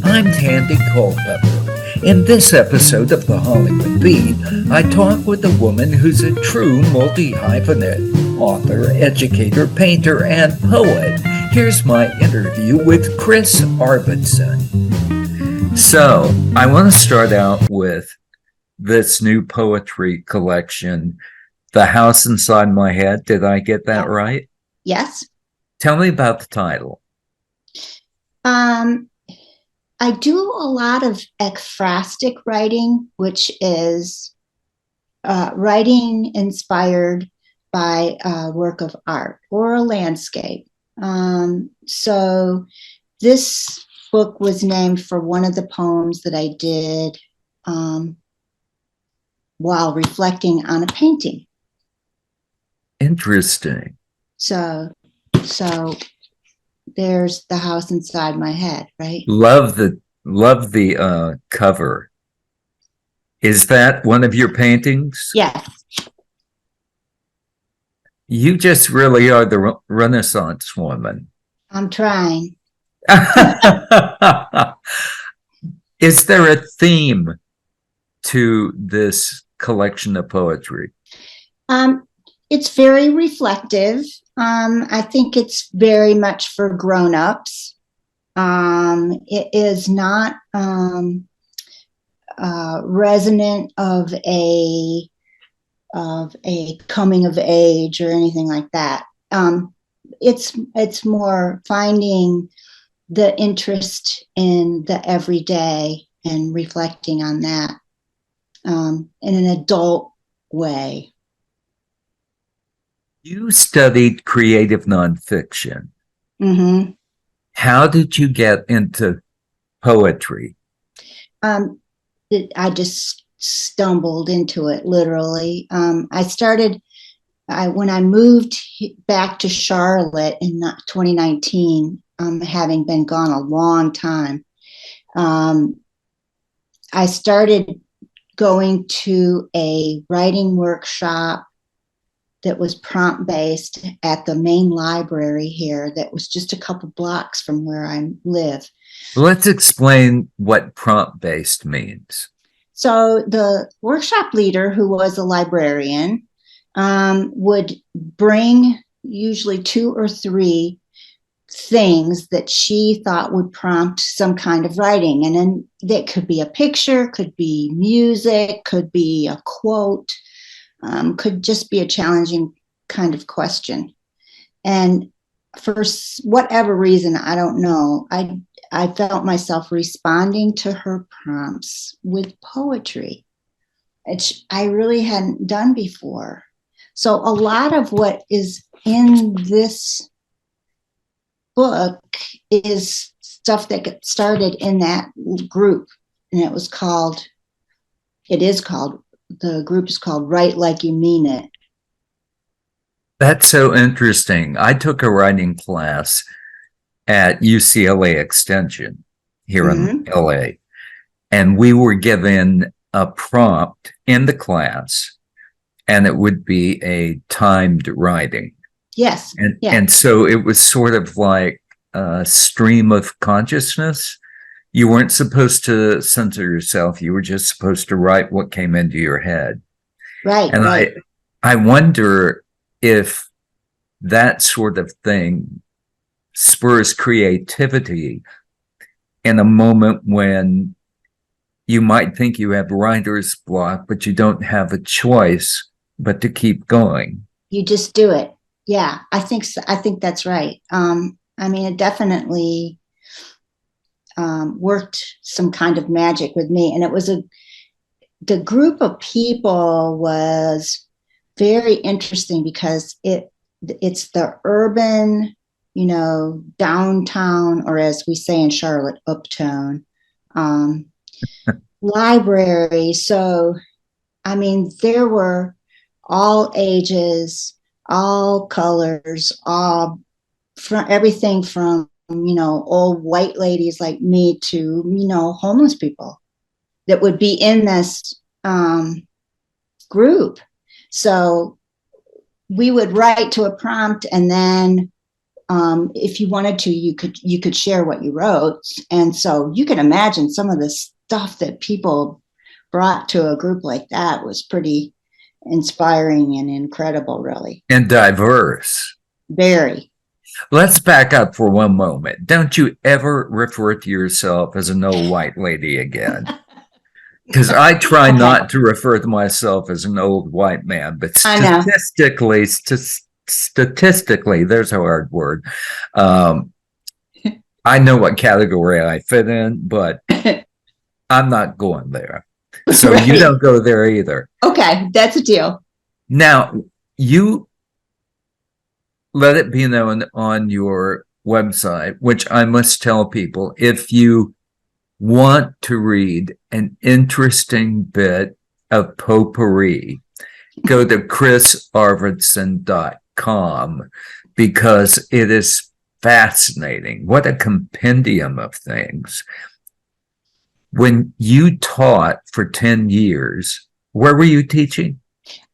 I'm Tandy Culpepper. In this episode of the Hollywood Beat, I talk with a woman who's a true multi-hyphenate, author, educator, painter, and poet. Here's my interview with Chris Arvidson. So, I want to start out with this new poetry collection, The House Inside My Head. Did I get that right? Yes. Tell me about the title. I do a lot of ekphrastic writing, which is writing inspired by a work of art or a landscape. So this book was named for one of the poems that I did while reflecting on a painting. Interesting. So there's The House Inside My Head, right? Love the cover. Is that one of your paintings? Yes. You just really are the Renaissance woman. I'm trying. Is there a theme to this collection of poetry? It's very reflective. I think it's very much for grown-ups. It is not resonant of a coming of age or anything like that. It's more finding the interest in the everyday and reflecting on that in an adult way. You studied creative nonfiction. Mm-hmm. How did you get into poetry? I just stumbled into it, literally. When I moved back to Charlotte in 2019, having been gone a long time, I started going to a writing workshop that was prompt-based at the main library here that was just a couple blocks from where I live. Let's explain what prompt-based means. So the workshop leader, who was a librarian, would bring usually 2 or 3 things that she thought would prompt some kind of writing. And then that could be a picture, could be music, could be a quote, could just be a challenging kind of question. And for whatever reason, I don't know, I felt myself responding to her prompts with poetry, which I really hadn't done before. So a lot of what is in this book is stuff that got started in that group. And the group is called Write Like You Mean It. That's so interesting. I took a writing class at UCLA Extension here in LA, and we were given a prompt in the class, and it would be a timed writing. Yes. And so it was sort of like a stream of consciousness. You weren't supposed to censor yourself. You were just supposed to write what came into your head. Right. And right. I wonder if that sort of thing spurs creativity in a moment when you might think you have writer's block, but you don't have a choice but to keep going. You just do it. Yeah, I think so. I think that's right. It definitely worked some kind of magic with me. And it was the group of people was very interesting because it's the urban, downtown, or as we say in Charlotte, uptown library. So, there were all ages, all colors, everything from, old white ladies like me to, homeless people that would be in this group. So we would write to a prompt, and then if you wanted to, you could share what you wrote. And so you can imagine some of the stuff that people brought to a group like that was pretty inspiring and incredible, really. And diverse. Very. Let's back up for one moment. Don't you ever refer to yourself as an old white lady again? Because I try not to refer to myself as an old white man, but statistically, there's a hard word. I know what category I fit in, but I'm not going there. So right. You don't go there either. Okay, that's a deal. Now, you let it be known on your website, which I must tell people, if you want to read an interesting bit of potpourri, go to chrisarvidson.com because it is fascinating. What a compendium of things. When you taught for 10 years, where were you teaching?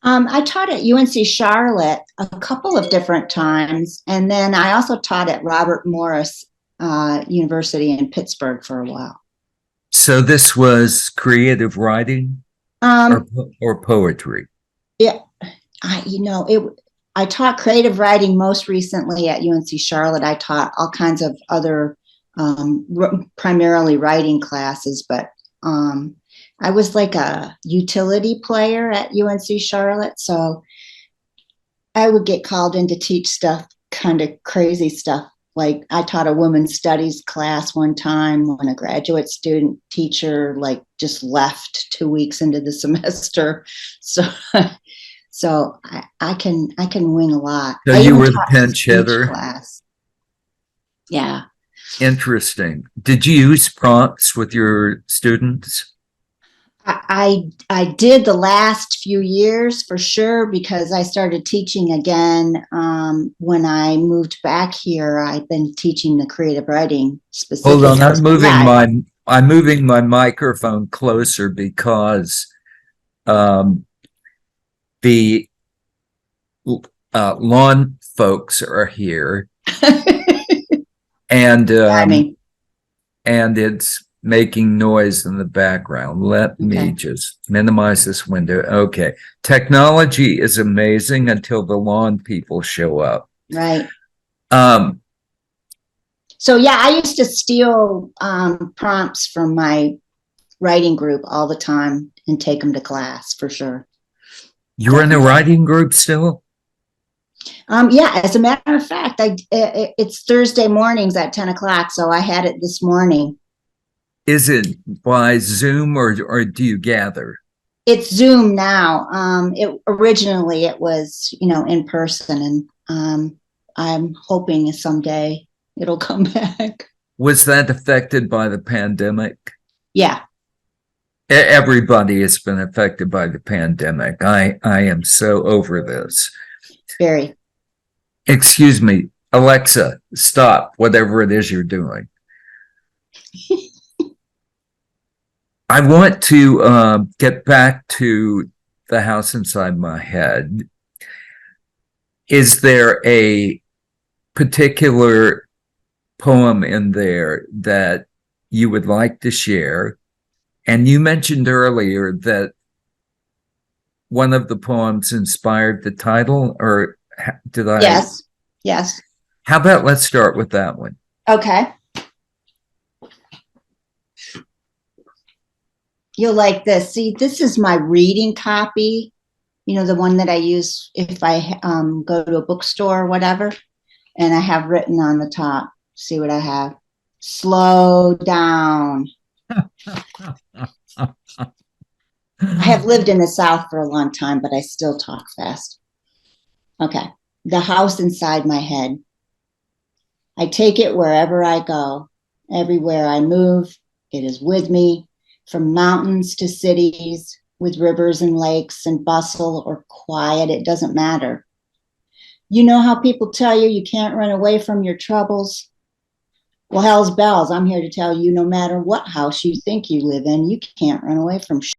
I taught at UNC Charlotte a couple of different times, and then I also taught at Robert Morris University in Pittsburgh for a while. So this was creative writing or poetry? Yeah, I taught creative writing most recently at UNC Charlotte. I taught all kinds of other primarily writing classes, but I was like a utility player at UNC Charlotte, so I would get called in to teach stuff, kind of crazy stuff. Like I taught a women's studies class one time when a graduate student teacher like just left 2 weeks into the semester. So I can wing a lot. So you were the pinch hitter. Class. Yeah. Interesting. Did you use prompts with your students? I did the last few years for sure, because I started teaching again when I moved back here. I've been teaching the creative writing specifically. Hold on, I'm moving my microphone closer because the lawn folks are here, and it's making noise in the background. Let me just minimize this window. Okay. Technology is amazing until the lawn people show up. Right. So yeah, I used to steal prompts from my writing group all the time and take them to class for sure. You're in a writing group still? Yeah, as a matter of fact, it's Thursday mornings at 10 o'clock. So I had it this morning. Is it by Zoom or do you gather? It's Zoom now. Originally it was, in person, and I'm hoping someday it'll come back. Was that affected by the pandemic? Yeah. Everybody has been affected by the pandemic. I am so over this. Very. Excuse me, Alexa, stop whatever it is you're doing. I want to get back to the house inside my head. Is there a particular poem in there that you would like to share? And you mentioned earlier that one of the poems inspired the title, or did I? Yes. How about let's start with that one? Okay. You'll like this. See, this is my reading copy, the one that I use if I go to a bookstore or whatever. And I have written on the top, see what I have. Slow down. I have lived in the South for a long time, but I still talk fast. Okay. The house inside my head. I take it wherever I go. Everywhere I move, it is with me. From mountains to cities, with rivers and lakes and bustle or quiet, it doesn't matter. You know how people tell you can't run away from your troubles? Well, hell's bells, I'm here to tell you, no matter what house you think you live in, you can't run away from shit.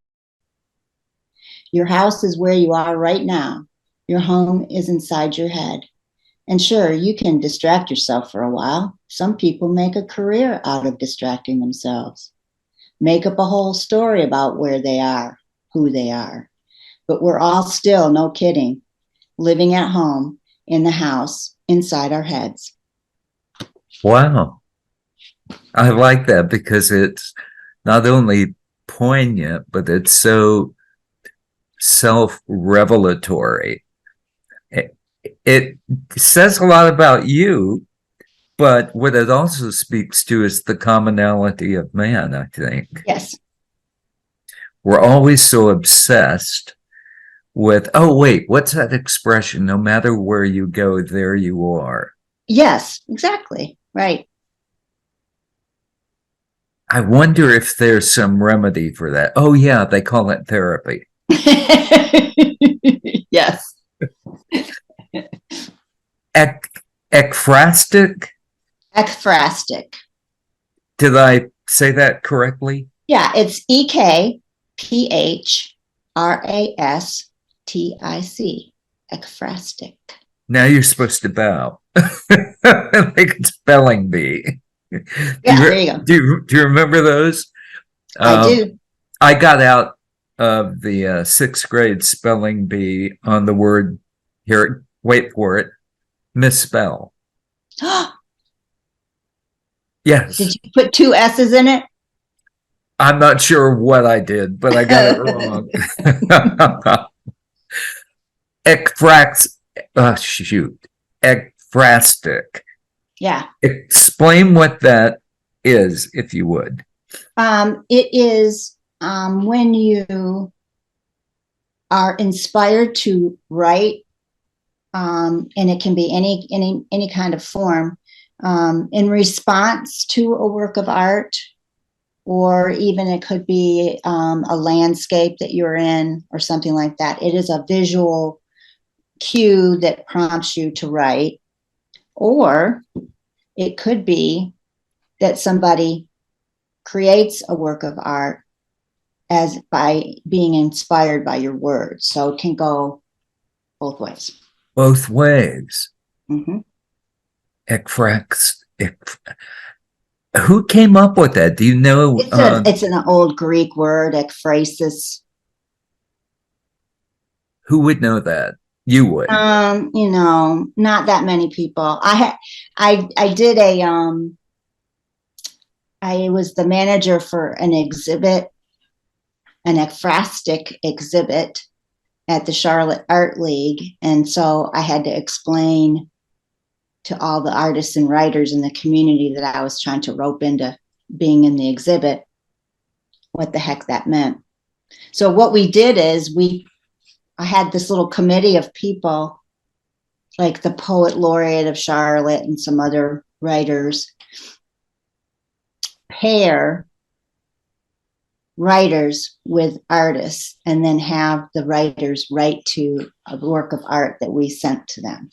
Your house is where you are right now. Your home is inside your head. And sure, you can distract yourself for a while. Some people make a career out of distracting themselves, make up a whole story about where they are, who they are. But we're all still, no kidding, living at home in the house inside our heads. Wow. I like that because it's not only poignant, but it's so self-revelatory. It says a lot about you, but what it also speaks to is the commonality of man, I think. Yes. We're always so obsessed with, oh, wait, what's that expression? No matter where you go, there you are. Yes, exactly. Right. I wonder if there's some remedy for that. Oh, yeah, they call it therapy. Yes. Ekphrastic? Ekphrastic. Did I say that correctly? Yeah, it's ekphrastic. Ekphrastic. Now you're supposed to bow. Like a spelling bee. Yeah, there you go. Do you remember those? I do. I got out of the sixth grade spelling bee on the word, here, wait for it, misspell. Yes. Did you put two S's in it? I'm not sure what I did, but I got it wrong. Ekphrastic. Yeah. Explain what that is, if you would. It is when you are inspired to write, and it can be any kind of form, in response to a work of art, or even it could be a landscape that you're in or something like that. It is a visual cue that prompts you to write, or it could be that somebody creates a work of art as by being inspired by your words. So it can go both ways. Both ways. Mm-hmm. Who came up with that? Do you know? It's an old Greek word, ekphrasis. Who would know that? You would. Not that many people. I did I was the manager for an exhibit, an ekphrastic exhibit at the Charlotte Art League. And so I had to explain to all the artists and writers in the community that I was trying to rope into being in the exhibit what the heck that meant. So what we did is I had this little committee of people, like the poet laureate of Charlotte and some other writers, pair writers with artists, and then have the writers write to a work of art that we sent to them.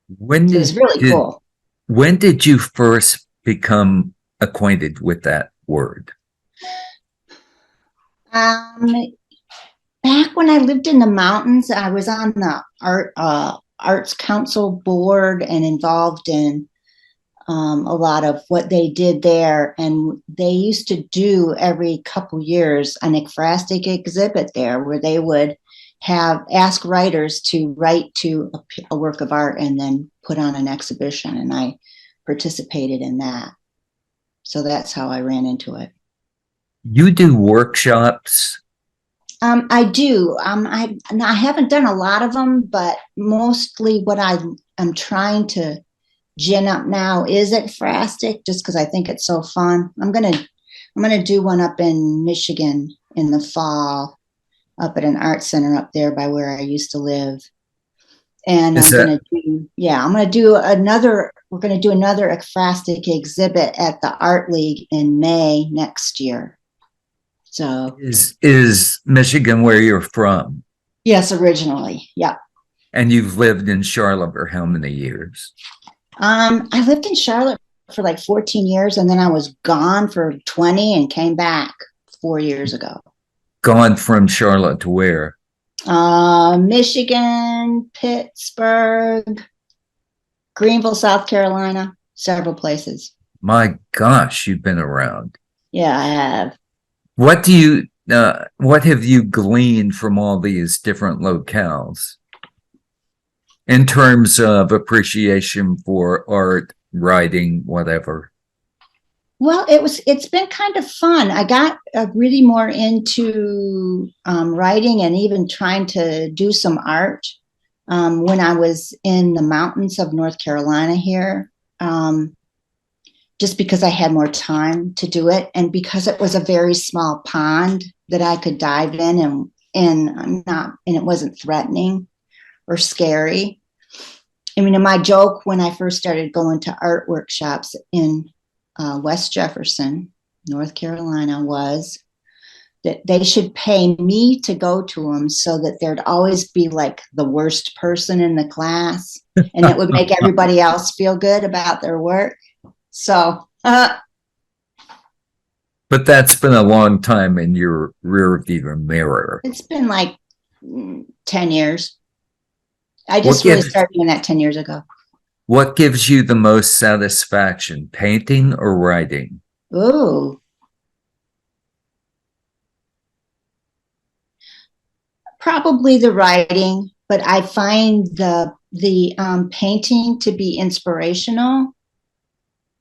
So it was really cool. When did you first become acquainted with that word? Back when I lived in the mountains, I was on the Arts Council board and involved in a lot of what they did there. And they used to do every couple years an ekphrastic exhibit there where they would ask writers to write to a work of art and then put on an exhibition. And I participated in that. So that's how I ran into it. You do workshops? I do. I haven't done a lot of them, but mostly what I'm trying to gin up now is ekphrastic, just because I think it's so fun. I'm gonna do one up in Michigan in the fall, up at an art center up there by where I used to live. And we're gonna do another ekphrastic exhibit at the Art League in May next year. So is Michigan where you're from? Yes, originally. Yeah. And you've lived in Charlotte for how many years? I lived in Charlotte for like 14 years, and then I was gone for 20 and came back 4 years ago. Gone from Charlotte to where? Michigan, Pittsburgh, Greenville, South Carolina, several places. My gosh, you've been around. Yeah, I have. What have you gleaned from all these different locales in terms of appreciation for art, writing, whatever? Well, it's been kind of fun. I got really more into writing and even trying to do some art when I was in the mountains of North Carolina here. Just because I had more time to do it, and because it was a very small pond that I could dive in, and it wasn't threatening or scary. I mean, my joke when I first started going to art workshops in West Jefferson, North Carolina, was that they should pay me to go to them so that there'd always be like the worst person in the class, and it would make everybody else feel good about their work. So, But that's been a long time in your rear view mirror. it's been like 10 years. I What just really gives started doing that 10 years ago. what gives you the most satisfaction, painting or writing? Ooh, probably the writing, but I find the painting to be inspirational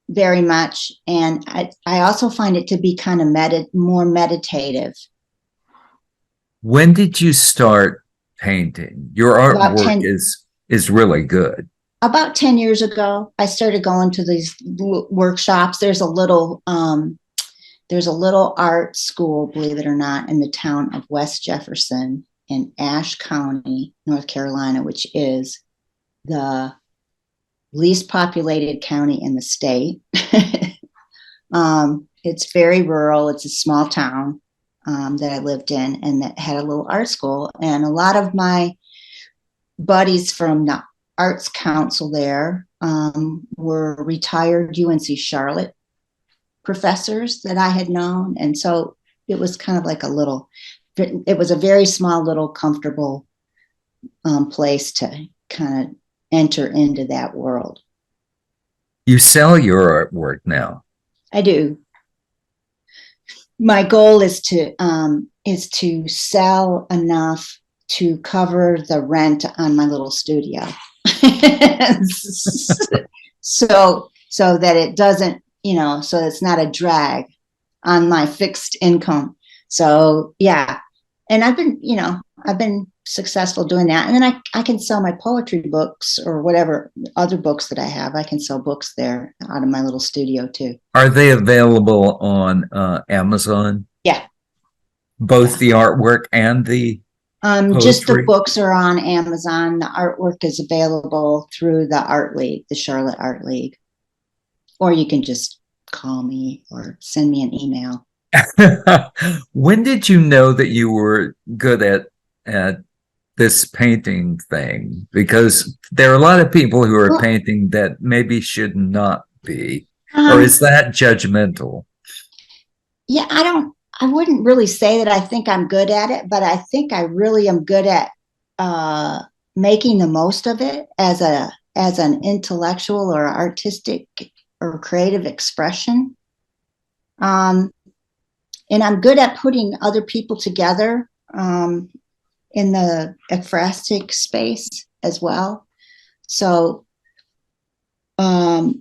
very much, and I also find it to be kind of more meditative. When did you start painting? Your About artwork 10 is really good. about 10 years ago, I started going to these workshops. There's a little art school, believe it or not, in the town of West Jefferson in Ashe County, North Carolina, which is the least populated county in the state. It's very rural. It's a small town that I lived in, and that had a little art school. And a lot of my buddies from the Arts Council there were retired UNC Charlotte professors that I had known. And so it was kind of like it was a very small, little, comfortable place to kind of enter into that world. You sell your artwork now. I do. My goal is to sell enough to cover the rent on my little studio. so that it doesn't, so it's not a drag on my fixed income. So yeah. And I've been successful doing that. And then I can sell my poetry books or whatever other books that I have. I can sell books there out of my little studio too. Are they available on Amazon? Yeah. Both the artwork and the Just the poetry? books are on Amazon. The artwork is available through the Art League, the Charlotte Art League. Or you can just call me or send me an email. When did you know that you were good at this painting thing? Because there are a lot of people who are painting that maybe should not be. Or is that judgmental? Yeah, I wouldn't really say that I think I'm good at it, but I think I really am good at making the most of it as an intellectual or artistic or creative expression. And I'm good at putting other people together in the ekphrastic space as well. So I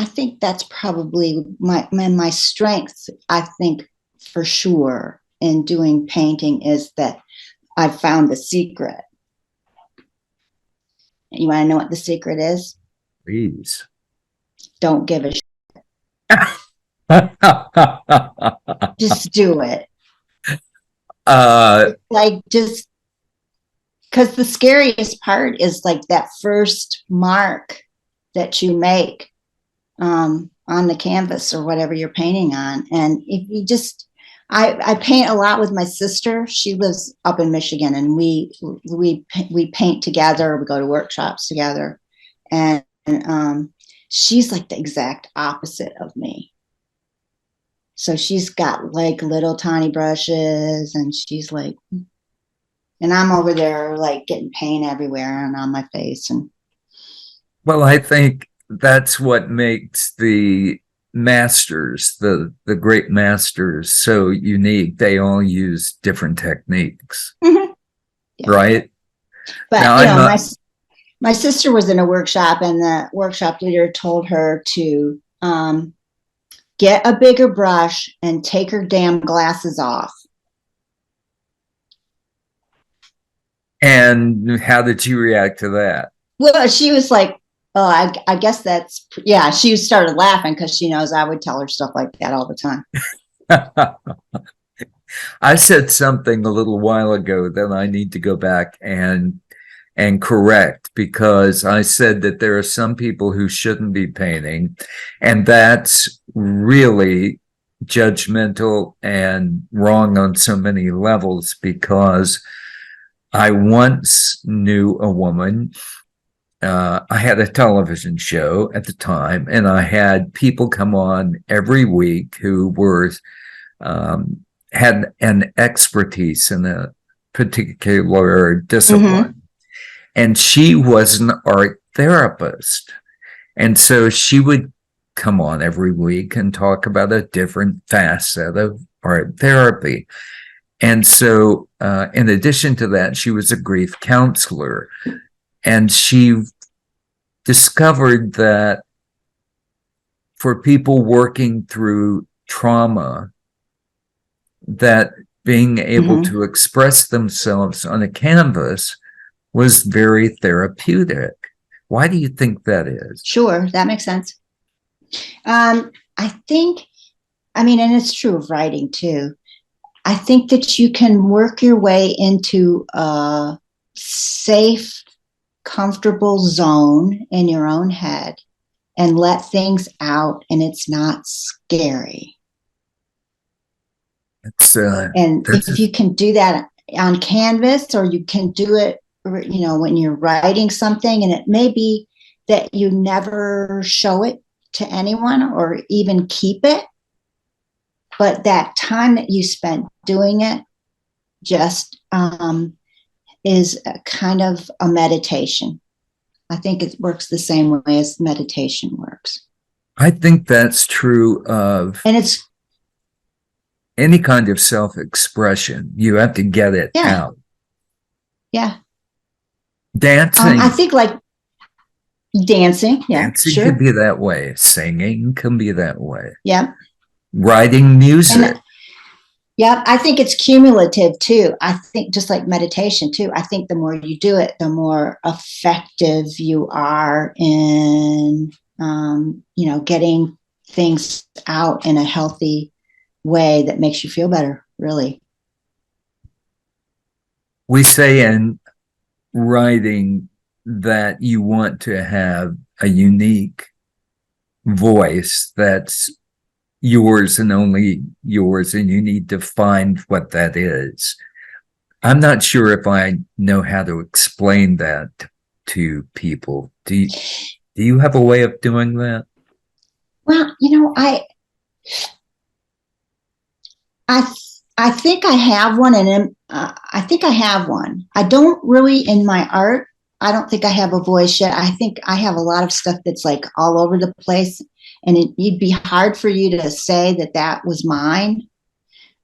think that's probably my strength, I think, for sure, in doing painting is that I've found the secret. You want to know what the secret is? Please. Don't give a shit. Just do it. Like, just because the scariest part is like that first mark that you make on the canvas or whatever you're painting on. And if you just, I paint a lot with my sister. She lives up in Michigan, and we paint together. We go to workshops together, and she's like the exact opposite of me. So she's got like little tiny brushes, and she's like, and I'm over there like getting paint everywhere and on my face. And Well, I think that's what makes the masters, the great masters, so unique. They all use different techniques, Mhm. Yeah. right? But Now, I'm not. my sister was in a workshop, and the workshop leader told her to get a bigger brush and take her damn glasses off. And how did you react to that? Well, she was like, "Oh, I guess that's yeah." She started laughing because she knows I would tell her stuff like that all the time. I said something a little while ago that I need to go back and correct, because I said that there are some people who shouldn't be painting, and that's really judgmental and wrong on so many levels, because I once knew a woman. I had a television show at the time, and I had people come on every week who were had an expertise in a particular discipline. Mm-hmm. And she was an art therapist. And so she would come on every week and talk about a different facet of art therapy. And so, in addition to that, she was a grief counselor. And she discovered that for people working through trauma, that being able Mm-hmm. to express themselves on a canvas was very therapeutic. Why do you think that is? Sure, that makes sense. I think, I mean, and it's true of writing too. I think that you can work your way into a safe, comfortable zone in your own head and let things out, and it's not scary. It's And if you can do that on canvas, or you can do it, when you're writing something, and it may be that you never show it to anyone or even keep it, but that time that you spent doing it just is a kind of a meditation. I think it works the same way as meditation works. I think that's true of And it's any kind of self-expression. You have to get it out. Yeah. Dancing. I think like dancing. Yeah, dancing sure. can be that way. Singing can be that way. Yeah. Writing music. Yeah, I think it's cumulative too. I think just like meditation too. I think the more you do it, the more effective you are in, getting things out in a healthy way that makes you feel better. Really. We say in writing that you want to have a unique voice that's yours and only yours, and you need to find what that is. I'm not sure if I know how to explain that to people. Do you have a way of doing that? Well, I think I have one, and I think I have one. I don't really in my art. I don't think I have a voice yet. I think I have a lot of stuff that's like all over the place, and it'd be hard for you to say that was mine.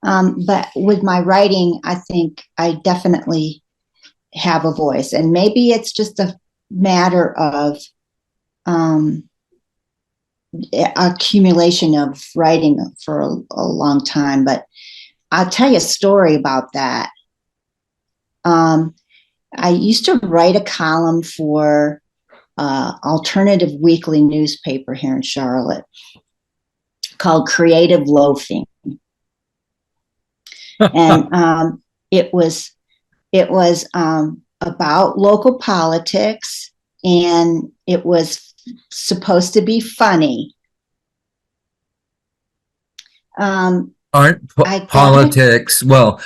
But with my writing, I think I definitely have a voice, and maybe it's just a matter of accumulation of writing for a long time. But I'll tell you a story about that. I used to write a column for alternative weekly newspaper here in Charlotte called Creative Loafing. And it was about local politics, and it was supposed to be funny. Aren't politics, well,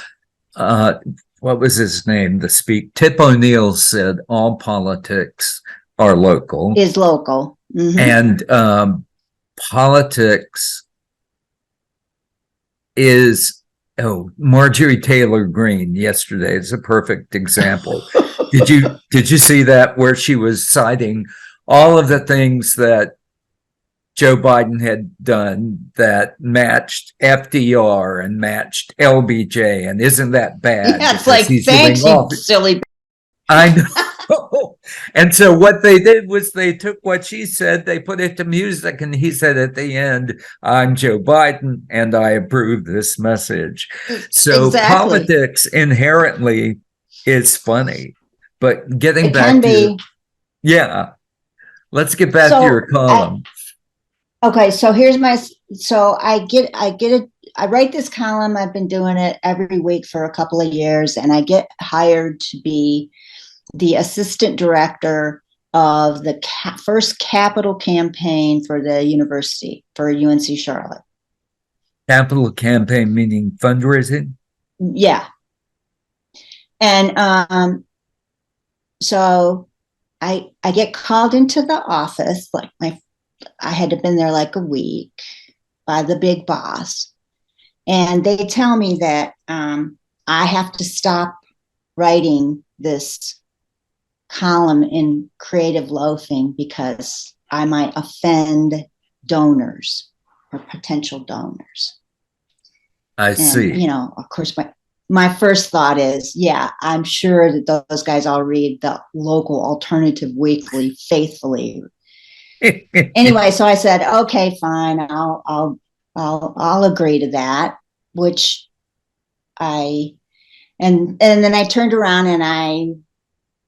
what was his name? Tip O'Neill said all politics are local. Is local. Mm-hmm. And politics is, oh, Marjorie Taylor Greene yesterday is a perfect example. Did you see that, where she was citing all of the things that Joe Biden had done that matched FDR and matched LBJ, and isn't that bad? Yeah, it's Because like, he's doing thanks, all you silly. I know. And so what they did was they took what she said, they put it to music, and he said at the end, "I'm Joe Biden and I approve this message." So Exactly. politics inherently is funny. But getting It back can to your, be. yeah, let's get back to your So column. okay, so here's I write this column. I've been doing it every week for a couple of years, and I get hired to be the assistant director of the first capital campaign for the university, for UNC Charlotte. Capital campaign meaning fundraising? Yeah. And so I get called into the office, like I had to been there like a week, by the big boss. And they tell me that I have to stop writing this column in Creative Loafing because I might offend donors or potential donors. I see. And, you know, of course, my first thought is, yeah, I'm sure that those guys all read the local alternative weekly faithfully. Anyway, so I said, okay, fine, I'll agree to that, which and then I turned around and I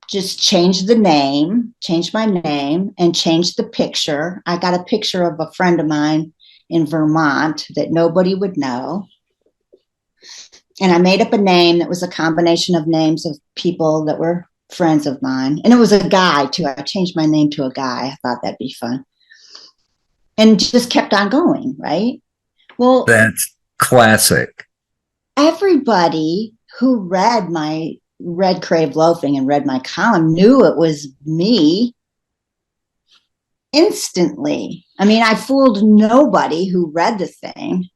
just changed my name and changed the picture. I got a picture of a friend of mine in Vermont that nobody would know. And I made up a name that was a combination of names of people that were friends of mine. And it was a guy too. I changed my name to a guy. I thought that'd be fun. And just kept on going, right? Well, That's classic. Everybody who read Creative Loafing and read my column knew it was me instantly. I mean, I fooled nobody who read the thing,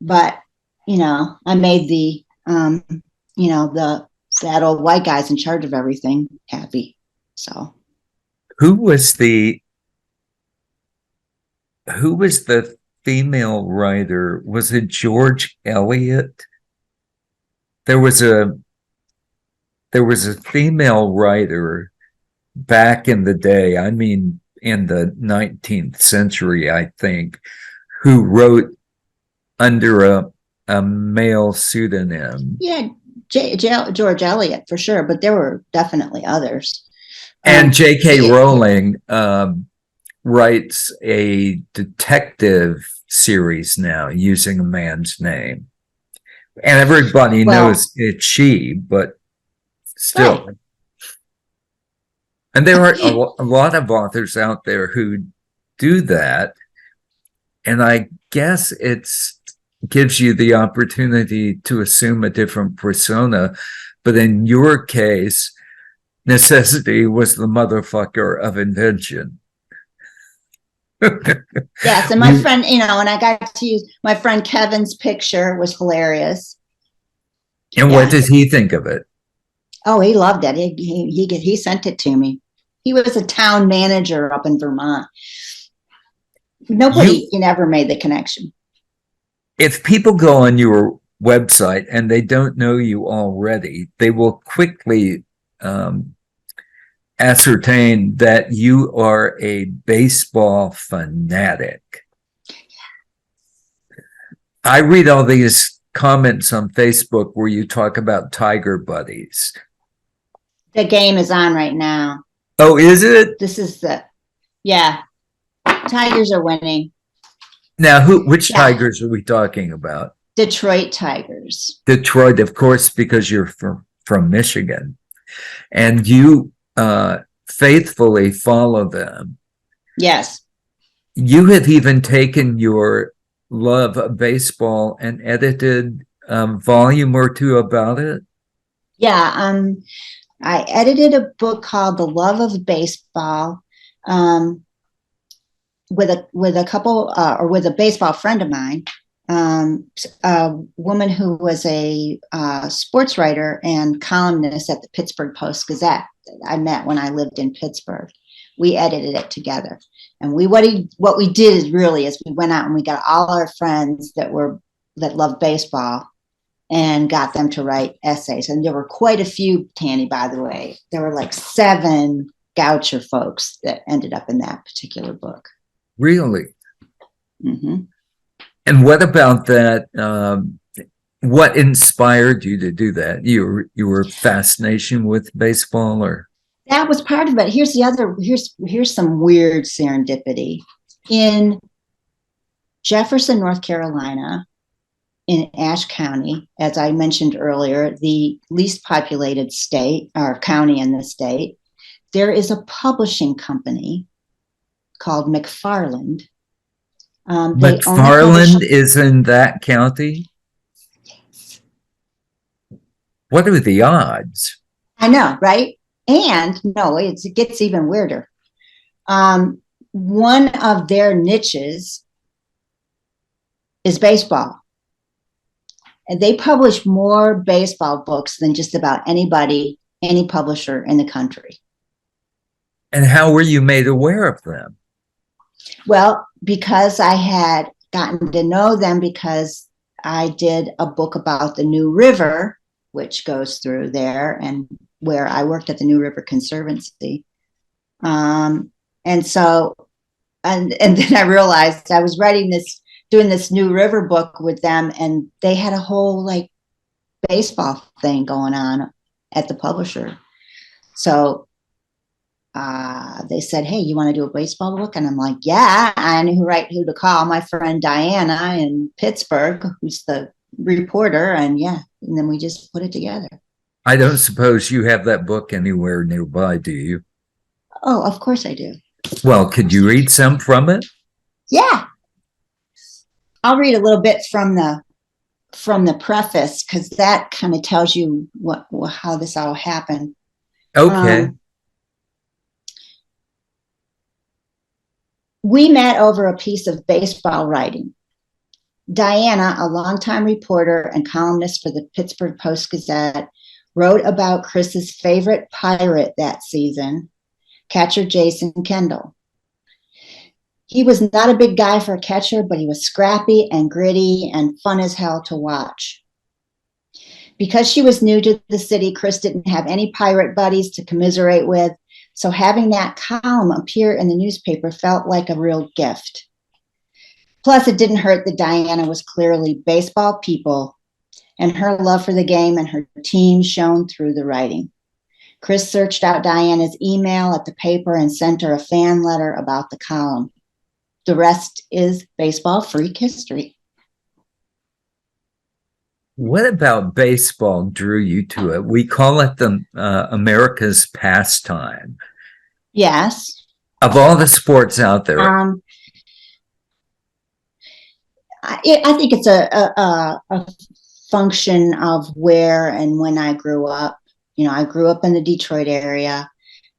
but I made the that old white guy's in charge of everything happy. So Who was the female writer? Was it George Eliot? There was a female writer back in the day, I mean in the 19th century, I think, who wrote under a male pseudonym. Yeah, George Eliot for sure, but there were definitely others. And J.K. Rowling writes a detective series now using a man's name. And everybody knows it's she, but still. Right. And there are a lot of authors out there who do that. And I guess it gives you the opportunity to assume a different persona. But in your case, necessity was the motherfucker of invention. Yes, and my friend, and I got to use my friend Kevin's picture was hilarious. And what did he think of it? Oh, he loved it. He sent it to me. He was a town manager up in Vermont. Nobody ever made the connection. If people go on your website and they don't know you already, they will quickly ascertain that you are a baseball fanatic. I read all these comments on Facebook where you talk about Tiger buddies. The game is on right now. Oh, is it? This is Tigers are winning. Now, which Tigers are we talking about? Detroit Tigers. Detroit, of course, because you're from Michigan. And you faithfully follow them. Yes. You have even taken your love of baseball and edited a volume or two about it. Yeah. I edited a book called The Love of Baseball with a couple or with a baseball friend of mine. a woman who was a sports writer and columnist at the Pittsburgh Post-Gazette that I met when I lived in Pittsburgh. We edited it together. And what we did is we went out and we got all our friends that loved baseball and got them to write essays. And there were quite a few, Tandy, by the way. There were like 7 Goucher folks that ended up in that particular book. Really? Mm-hmm. And what about that? What inspired you to do that? You were fascination with baseball, or? That was part of it. Here's some weird serendipity. In Jefferson, North Carolina, in Ashe County, as I mentioned earlier, the least populated state or county in the state, there is a publishing company called McFarland. McFarland is in that county? Yes. What are the odds? I know, right? And no, it gets even weirder. One of their niches is baseball. And they publish more baseball books than just about any publisher in the country. And how were you made aware of them? Well, because I had gotten to know them because I did a book about the New River, which goes through there, and where I worked at the New River Conservancy. And then I realized I was doing this New River book with them, and they had a whole like baseball thing going on at the publisher. So they said, "Hey, you want to do a baseball book?" And I'm like, "Yeah." I knew who to call. My friend Diana in Pittsburgh, who's the reporter, and then we just put it together. I don't suppose you have that book anywhere nearby, do you? Oh, of course I do. Well, could you read some from it? Yeah, I'll read a little bit from the preface because that kind of tells you how this all happened. Okay. We met over a piece of baseball writing. Diana, a longtime reporter and columnist for the Pittsburgh Post-Gazette, wrote about Chris's favorite pirate that season, catcher Jason Kendall. He was not a big guy for a catcher, but he was scrappy and gritty and fun as hell to watch. Because she was new to the city, Chris didn't have any pirate buddies to commiserate with, so having that column appear in the newspaper felt like a real gift. Plus, it didn't hurt that Diana was clearly baseball people, and her love for the game and her team shone through the writing. Chris searched out Diana's email at the paper and sent her a fan letter about the column. The rest is baseball freak history. What about baseball drew you to it? We call it the America's pastime. Yes. Of all the sports out there. I think it's a function of where and when I grew up. I grew up in the Detroit area.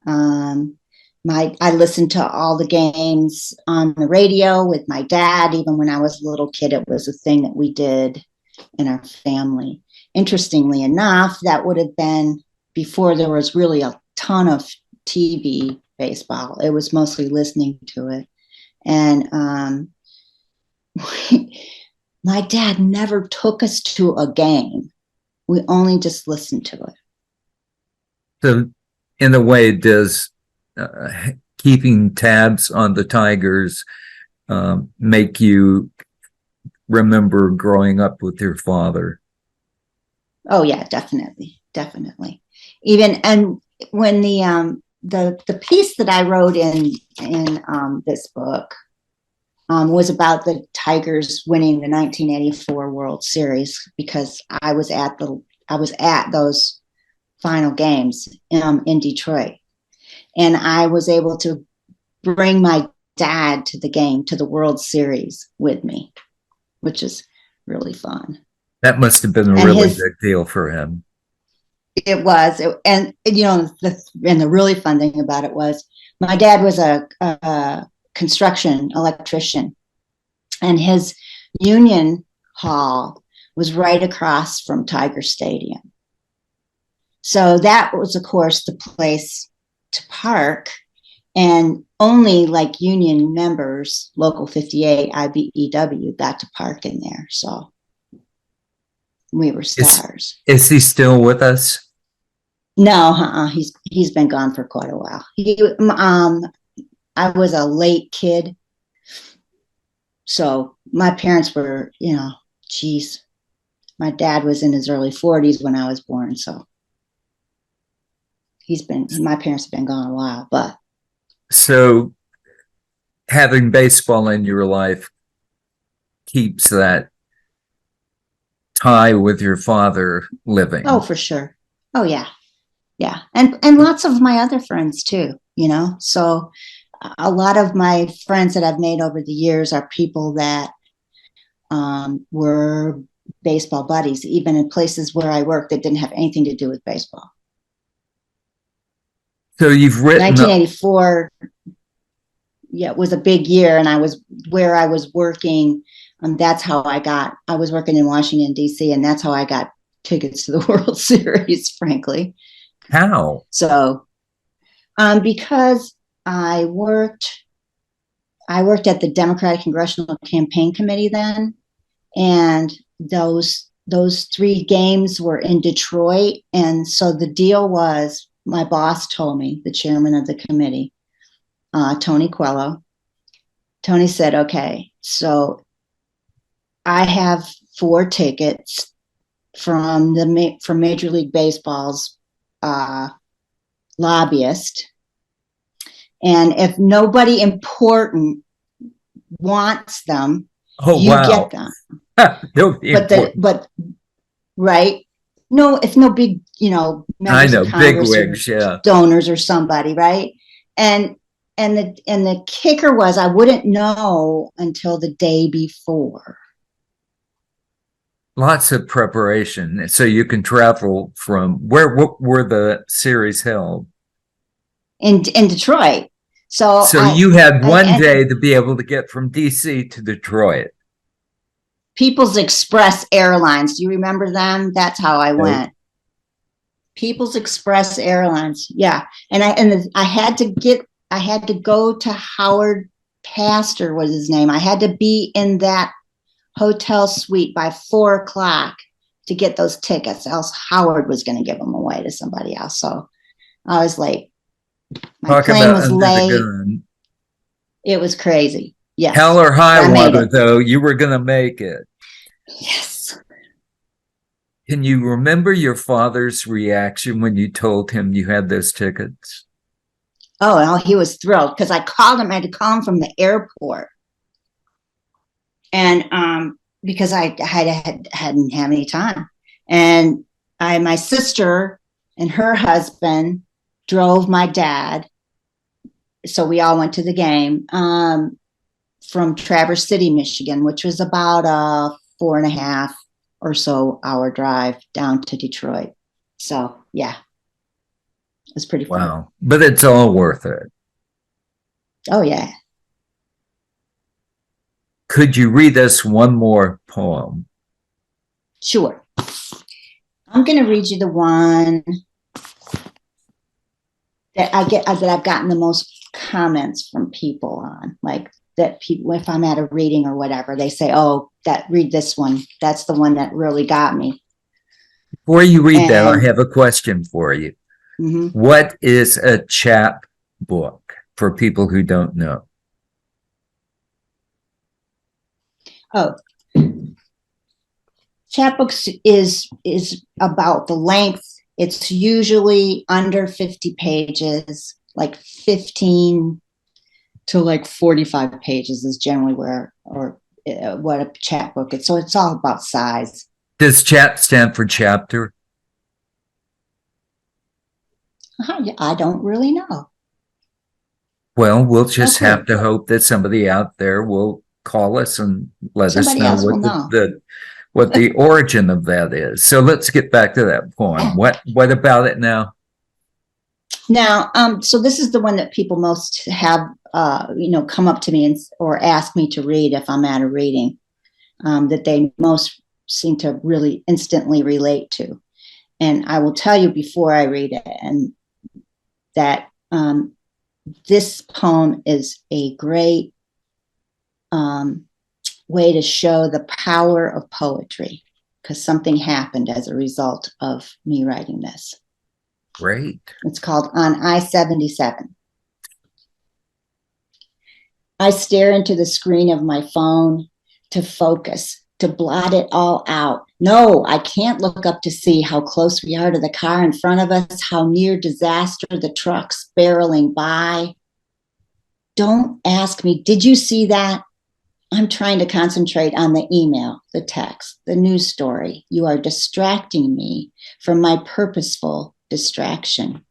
I listened to all the games on the radio with my dad. Even when I was a little kid, it was a thing that we did in our family. Interestingly enough, that would have been before there was really a ton of TV baseball. It was mostly listening to it. And my dad never took us to a game. We only just listened to it. So in a way, does keeping tabs on the Tigers make you remember growing up with your father? Oh yeah, definitely. Even, and when the piece that I wrote in this book was about the Tigers winning the 1984 World Series, because I was at those final games in Detroit, and I was able to bring my dad to the game, to the World Series with me, which is really fun. That must have been a really big deal for him. It was, and the really fun thing about it was my dad was a construction electrician, and his union Hall was right across from Tiger Stadium. So that was, of course, the place to park. And only like union members, Local 58, IBEW, got to park in there. So we were stars. Is he still with us? No, he's been gone for quite a while. I was a late kid, so my parents were, geez, my dad was in his early 40s when I was born. So my parents have been gone a while, but. So having baseball in your life keeps that tie with your father living. Oh, for sure. Oh, yeah. Yeah. And lots of my other friends too, so a lot of my friends that I've made over the years are people that were baseball buddies, even in places where I worked that didn't have anything to do with baseball. So you've written 1984, it was a big year, and I was working. That's how I was working in Washington, D.C., and that's how I got tickets to the World Series, frankly. How? So, because I worked at the Democratic Congressional Campaign Committee then, and those 3 games were in Detroit. And so the deal was, my boss told me, the chairman of the committee, Tony Quello. Tony said, okay, so I have 4 tickets from Major League Baseball's lobbyist. And if nobody important wants them, you get them. but right? No, if no big, members of Congress, big wigs, donors or somebody, right? And the kicker was, I wouldn't know until the day before. Lots of preparation, so you can travel from what were the series held? In Detroit. So you had one day to be able to get from DC to Detroit. People's Express Airlines. Do you remember them? That's how I went. People's Express Airlines. Yeah. And I had to go to Howard Pastor was his name. I had to be in that hotel suite by 4:00 to get those tickets, else Howard was going to give them away to somebody else. So I was late. My plane was late. It was crazy. Yes. Hell or high water, though, you were going to make it. Yes. Can you remember your father's reaction when you told him you had those tickets? Oh, well, he was thrilled, because I called him. I had to call him from the airport. And because I hadn't have any time. And my sister and her husband drove my dad. So we all went to the game from Traverse City, Michigan, which was about a 4.5 or so hour drive down to Detroit. So, yeah, it was pretty fun. Wow. But it's all worth it. Oh, yeah. Could you read us one more poem? Sure. I'm going to read you the one that I've gotten the most comments from people on, like that people, if I'm at a reading or whatever, they say, oh, read this one. That's the one that really got me. Before you read that, I have a question for you. Mm-hmm. What is a chap book for people who don't know? Oh, chapbooks is about the length. It's usually under 50 pages, like 15 to like 45 pages is generally what a chapbook is. So it's all about size. Does chap stand for chapter? I don't really know. Well, we'll just have to hope that somebody out there will call us and let us know what the origin of that is. So let's get back to that poem. What about it now? Now, so this is the one that people most have, come up to me or ask me to read if I'm at a reading. that they most seem to really instantly relate to. And I will tell you before I read it, and that this poem is a great way to show the power of poetry, because something happened as a result of me writing this. Great. It's called On I-77. I stare into the screen of my phone to focus, to blot it all out. No, I can't look up to see how close we are to the car in front of us, how near disaster the truck's barreling by. Don't ask me, did you see that? I'm trying to concentrate on the email, the text, the news story. You are distracting me from my purposeful distraction.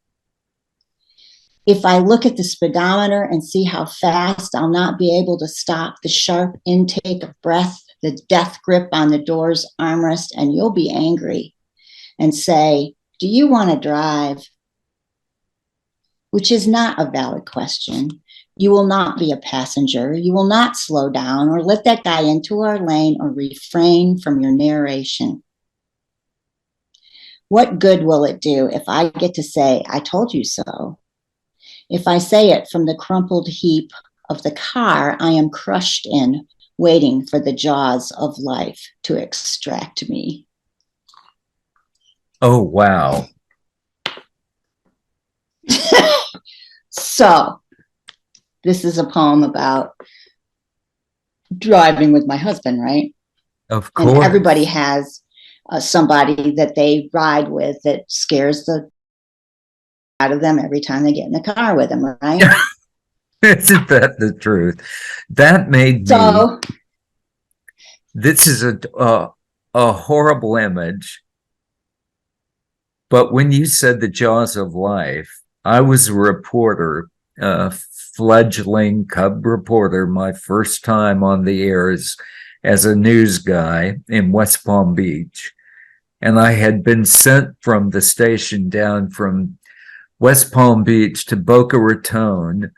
If I look at the speedometer and see how fast, I'll not be able to stop the sharp intake of breath, the death grip on the door's armrest, and you'll be angry and say, do you want to drive? Which is not a valid question. You will not be a passenger. You will not slow down or let that guy into our lane or refrain from your narration. What good will it do if I get to say, I told you so? If I say it from the crumpled heap of the car I am crushed in, waiting for the jaws of life to extract me. Oh, wow. So, this is a poem about driving with my husband, right? Of course. And everybody has somebody that they ride with that scares the out of them every time they get in the car with them, right? Isn't that the truth? That made me. This is a horrible image. But when you said the jaws of life, I was a reporter, a fledgling cub reporter, my first time on the air as a news guy in West Palm Beach. And I had been sent from the station down from West Palm Beach to Boca Raton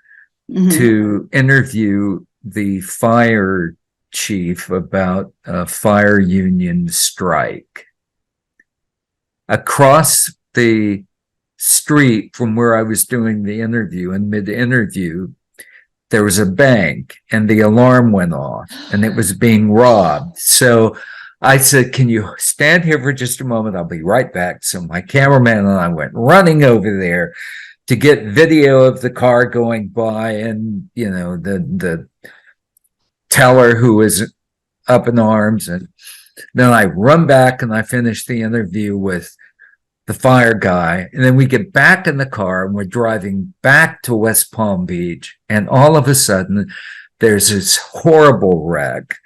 to interview the fire chief about a fire union strike. Across the street from where I was doing the interview, in mid-interview, there was a bank and the alarm went off and it was being robbed. So I said, can you stand here for just a moment? I'll be right back. So my cameraman and I went running over there to get video of the car going by, and, you know, the teller who was up in arms. And then I run back and I finish the interview with the fire guy. And then we get back in the car and we're driving back to West Palm Beach. And all of a sudden, there's this horrible wreck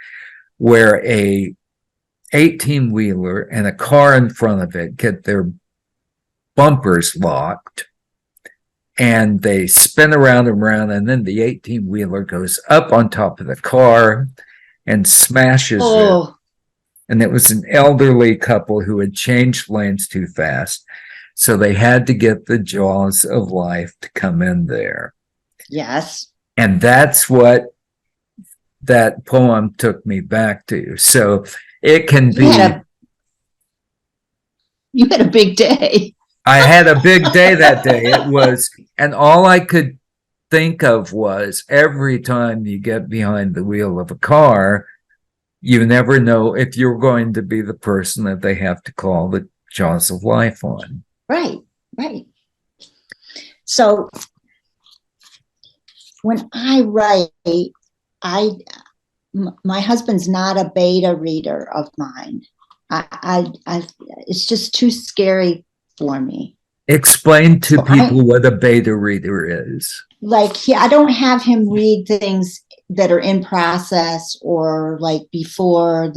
where a 18-wheeler and a car in front of it get their bumpers locked, and they spin around and around, and then the 18-wheeler goes up on top of the car and smashes it. And it was an elderly couple who had changed lanes too fast, so they had to get the jaws of life to come in there. Yes. And that's what that poem took me back to. So it can be. You had a big day. I had a big day that day. It was, and all I could think of was, every time you get behind the wheel of a car, you never know if you're going to be the person that they have to call the jaws of life on. Right, right. So when I write, my husband's not a beta reader of mine. It's just too scary for me. Explain to people what a beta reader is. Like, I don't have him read things that are in process, or like before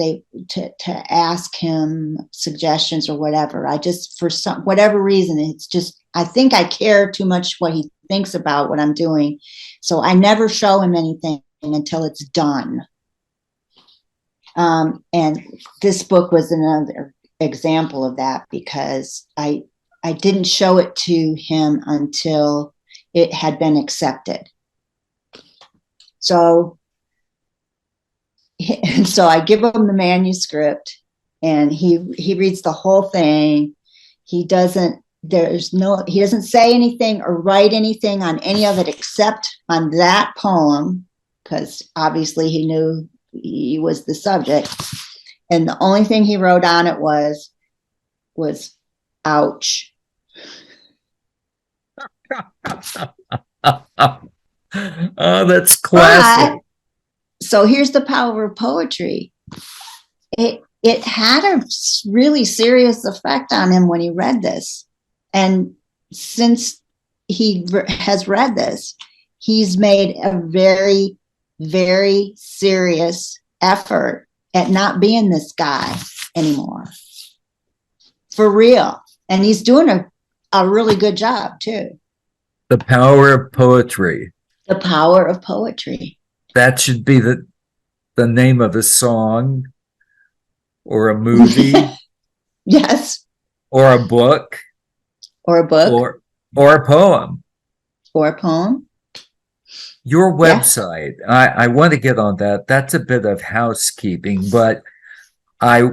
to ask him suggestions or whatever. I just, for whatever reason, it's just, I think I care too much what he thinks about what I'm doing. So I never show him anything until it's done. And this book was another example of that, because I didn't show it to him until it had been accepted. So and so I give him the manuscript, and he reads the whole thing. He doesn't say anything or write anything on any of it except on that poem, because obviously he knew he was the subject. And the only thing he wrote on it was ouch. Oh, that's classic. But, so here's the power of poetry. It had a really serious effect on him when he read this. And since he has read this, he's made a very, very serious effort at not being this guy anymore. For real. And he's doing a really good job, too. The power of poetry. The power of poetry. That should be the name of a song or a movie. Yes. Or a book. Or a book. Or a poem. Or a poem. Your website, yeah. I want to get on that. That's a bit of housekeeping, but I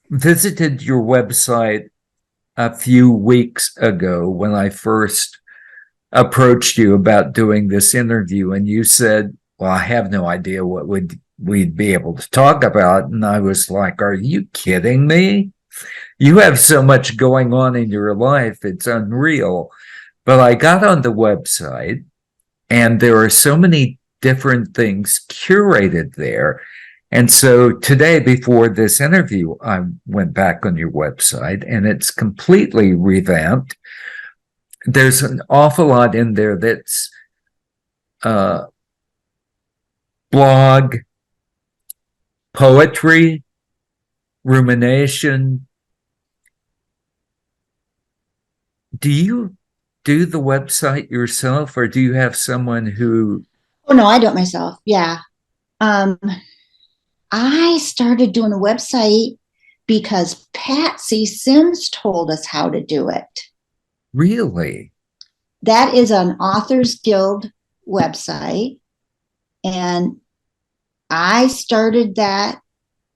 visited your website a few weeks ago when I first approached you about doing this interview, and you said, well, I have no idea what we'd be able to talk about. And I was like, are you kidding me? You have so much going on in your life, it's unreal. But I got on the website, and there are so many different things curated there. And so today, before this interview, I went back on your website, and it's completely revamped. There's an awful lot in there that's blog, poetry, rumination. Do you do the website yourself, or do you have someone who... Oh, no, I do it myself. Yeah. I started doing a website because Patsy Sims told us how to do it. Really? That is an Authors Guild website. And I started that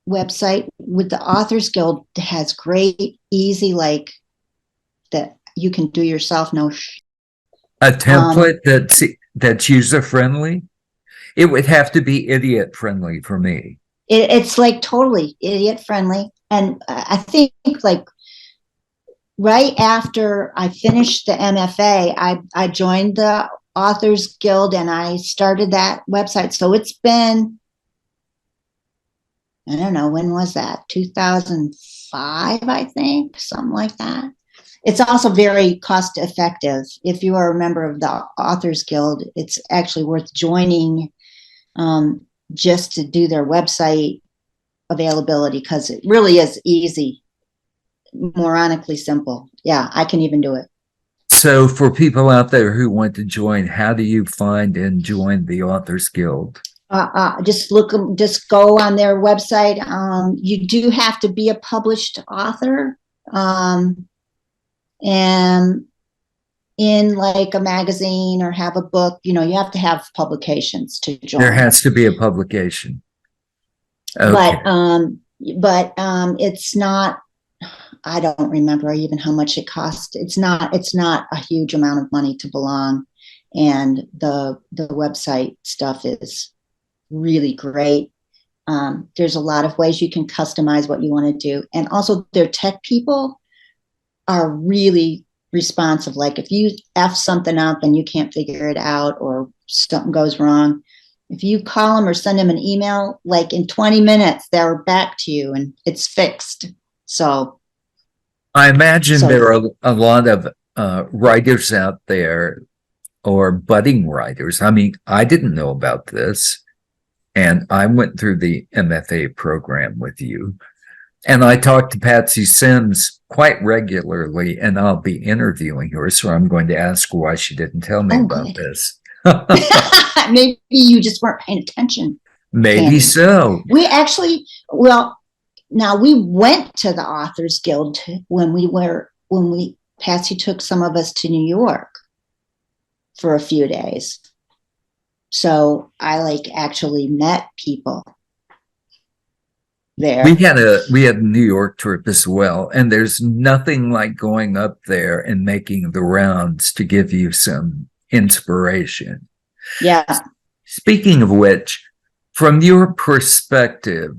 website with the Authors Guild. It has great, easy, like, that you can do yourself. A template that's user-friendly? It would have to be idiot-friendly for me. It's like totally idiot-friendly. And I think, like, right after I finished the MFA, I joined the Authors Guild, and I started that website. So it's been, I don't know, when was that? 2005, I think, something like that. It's also very cost effective. If you are a member of the Authors Guild, it's actually worth joining just to do their website availability, because it really is easy, moronically simple. Yeah, I can even do it. So for people out there who want to join, how do you find and join the Authors Guild? Just go on their website. You do have to be a published author, and in like a magazine or have a book. You have to have publications to join. There has to be a publication. Okay. But it's not, I don't remember even how much it cost. It's not a huge amount of money to belong. And the website stuff is really great. There's a lot of ways you can customize what you want to do. And also their tech people are really responsive. Like if you F something up and you can't figure it out, or something goes wrong, if you call them or send them an email, like in 20 minutes, they're back to you and it's fixed. So I imagine there are a lot of writers out there, or budding writers. I mean, I didn't know about this, and I went through the MFA program with you, and I talked to Patsy Sims quite regularly, and I'll be interviewing her, so I'm going to ask her why she didn't tell me about this. Maybe you just weren't paying attention. Maybe Tandy. So. We actually, now we went to the Authors Guild when Patsy took some of us to New York for a few days. So I actually met people there. We had a New York trip as well, and there's nothing like going up there and making the rounds to give you some inspiration. Yeah. Speaking of which, from your perspective,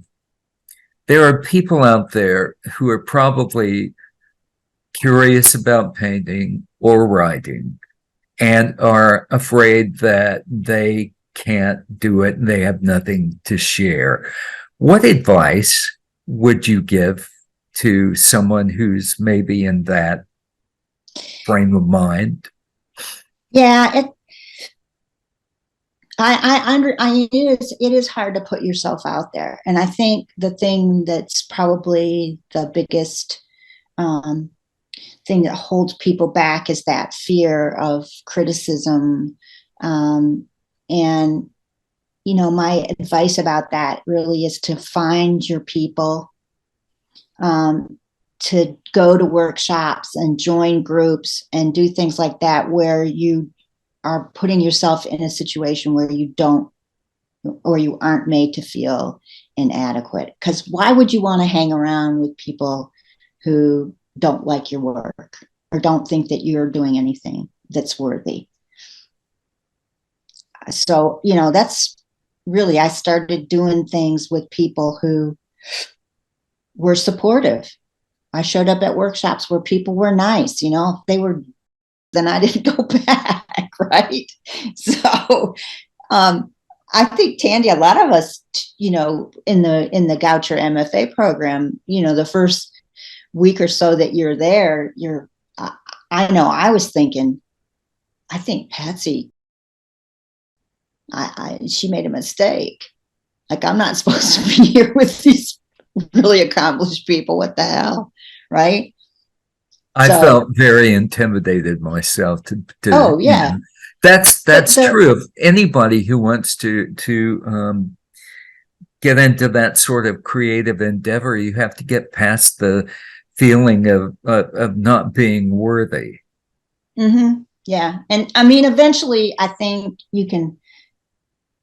there are people out there who are probably curious about painting or writing and are afraid that they can't do it and they have nothing to share. What advice would you give to someone who's maybe in that frame of mind? Yeah, it is hard to put yourself out there. And I think the thing that's probably the biggest thing that holds people back is that fear of criticism. And, you know, my advice about that really is to find your people, to go to workshops and join groups and do things like that, where you are putting yourself in a situation where you don't, or you aren't made to feel inadequate. Because why would you want to hang around with people who don't like your work or don't think that you're doing anything that's worthy? So, you know, that's really, I started doing things with people who were supportive. I showed up at workshops where people were nice, you know, if they were, then I didn't go back, right? So, I think, Tandy, a lot of us, you know, in the Goucher MFA program, you know, the first week or so that you're there, I know I was thinking, I think Patsy, she made a mistake. Like, I'm not supposed to be here with these really accomplished people. What the hell, right? I felt very intimidated myself to oh yeah, you know, that's true of anybody who wants to get into that sort of creative endeavor. You have to get past the feeling of not being worthy. Mm-hmm. Yeah, and I mean, eventually, I think you can.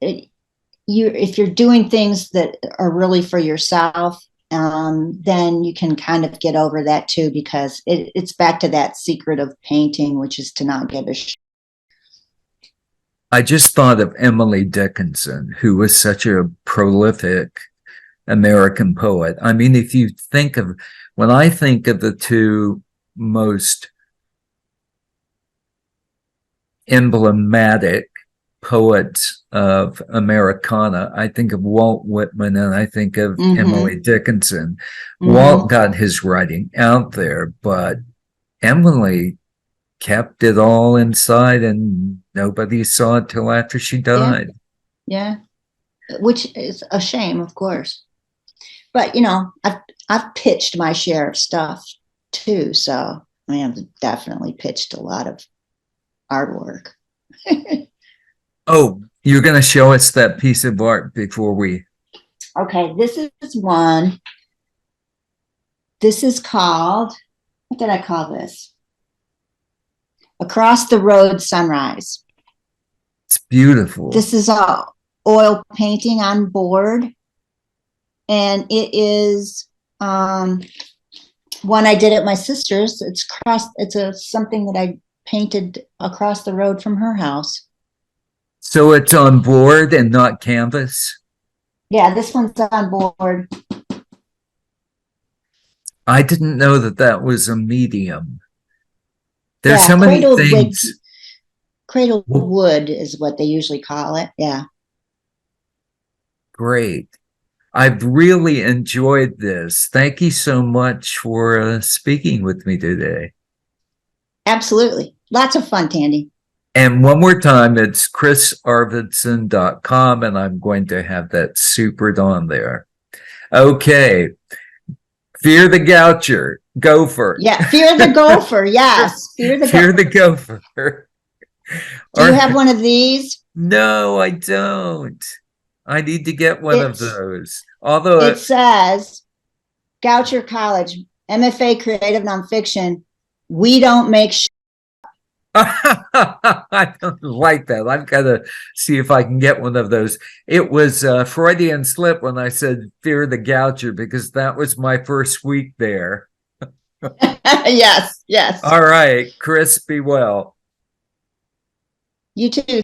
If you're doing things that are really for yourself, then you can kind of get over that too, because it's back to that secret of painting, which is to not give a shit. I just thought of Emily Dickinson, who was such a prolific American poet. I mean, if you think of, when I think of the two most emblematic poets of Americana, I think of Walt Whitman and I think of Emily Dickinson. Walt got his writing out there, but Emily kept it all inside and nobody saw it till after she died. Yeah. Which is a shame, of course. But, you know, I've pitched my share of stuff too, so I have definitely pitched a lot of artwork. Oh, you're going to show us that piece of art before we... Okay, this is one. This is called, what did I call this? Across the Road Sunrise. It's beautiful. This is a oil painting on board. And it is one I did at my sister's. It's something that I painted across the road from her house. So it's on board and not canvas? Yeah, this one's on board. I didn't know that that was a medium. There's so many things. Cradle wood is what they usually call it. Yeah. Great. I've really enjoyed this. Thank you so much for speaking with me today. Absolutely. Lots of fun, Tandy. And one more time, it's chrisarvidson.com, and I'm going to have that supered on there. Okay. Fear the Goucher. Gopher. Yeah, fear the gopher. Yes. Fear the gopher. Do you have one of these? No, I don't. I need to get one of those. Although it says, Goucher College, MFA Creative Nonfiction, we don't make shit. I don't like that. I've got to see if I can get one of those. It was Freudian slip when I said fear the gouger, because that was my first week there. Yes, yes. All right, Chris, be well. You too.